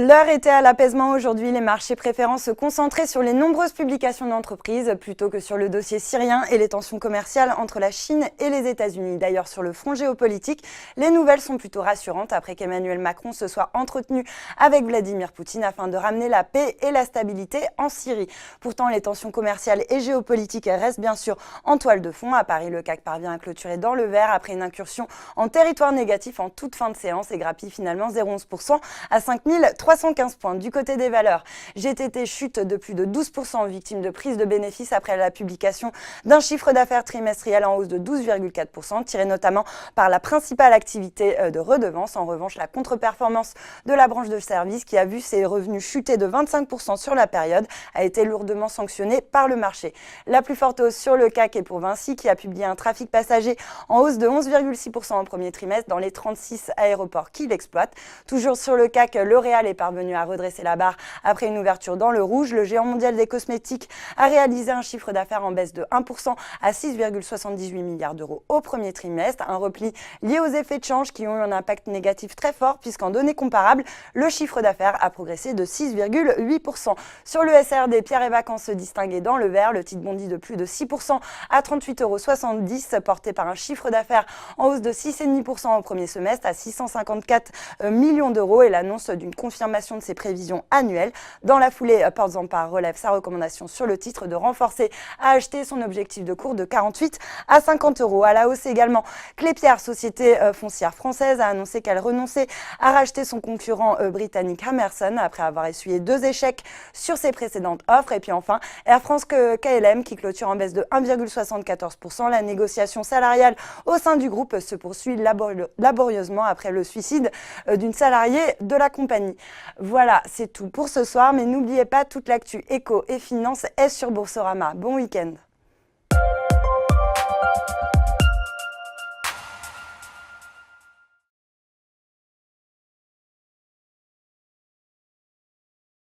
L'heure était à l'apaisement aujourd'hui, les marchés préférant se concentrer sur les nombreuses publications d'entreprises plutôt que sur le dossier syrien et les tensions commerciales entre la Chine et les États-Unis. D'ailleurs, sur le front géopolitique, les nouvelles sont plutôt rassurantes après qu'Emmanuel Macron se soit entretenu avec Vladimir Poutine afin de ramener la paix et la stabilité en Syrie. Pourtant, les tensions commerciales et géopolitiques restent bien sûr en toile de fond. À Paris, le CAC parvient à clôturer dans le vert après une incursion en territoire négatif en toute fin de séance et grappille finalement 0,11% à 5315 points. Du côté des valeurs, GTT chute de plus de 12%, victime de prise de bénéfices après la publication d'un chiffre d'affaires trimestriel en hausse de 12,4%, tiré notamment par la principale activité de redevance. En revanche, la contre-performance de la branche de services, qui a vu ses revenus chuter de 25% sur la période, a été lourdement sanctionnée par le marché. La plus forte hausse sur le CAC est pour Vinci, qui a publié un trafic passager en hausse de 11,6% au premier trimestre dans les 36 aéroports qu'il exploite. Toujours sur le CAC, L'Oréal est parvenu à redresser la barre après une ouverture dans le rouge. Le géant mondial des cosmétiques a réalisé un chiffre d'affaires en baisse de 1% à 6,78 milliards d'euros au premier trimestre. Un repli lié aux effets de change qui ont eu un impact négatif très fort puisqu'en données comparables, le chiffre d'affaires a progressé de 6,8%. Sur le SRD, Pierre et Vacances se distinguait dans le vert. Le titre bondit de plus de 6% à 38,70 €, porté par un chiffre d'affaires en hausse de 6,5% au premier semestre à 654 millions d'euros et l'annonce d'une confirmation de ses prévisions annuelles. Dans la foulée, Portzamparc relève sa recommandation sur le titre de renforcer à acheter son objectif de cours de 48 à 50 €. À la hausse également, Klépierre, société foncière française, a annoncé qu'elle renonçait à racheter son concurrent britannique Hammerson après avoir essuyé 2 échecs sur ses précédentes offres. Et puis enfin, Air France KLM qui clôture en baisse de 1,74%. La négociation salariale au sein du groupe se poursuit laborieusement après le suicide d'une salariée de la compagnie. Voilà, c'est tout pour ce soir, mais n'oubliez pas, toute l'actu éco et finance est sur Boursorama. Bon week-end.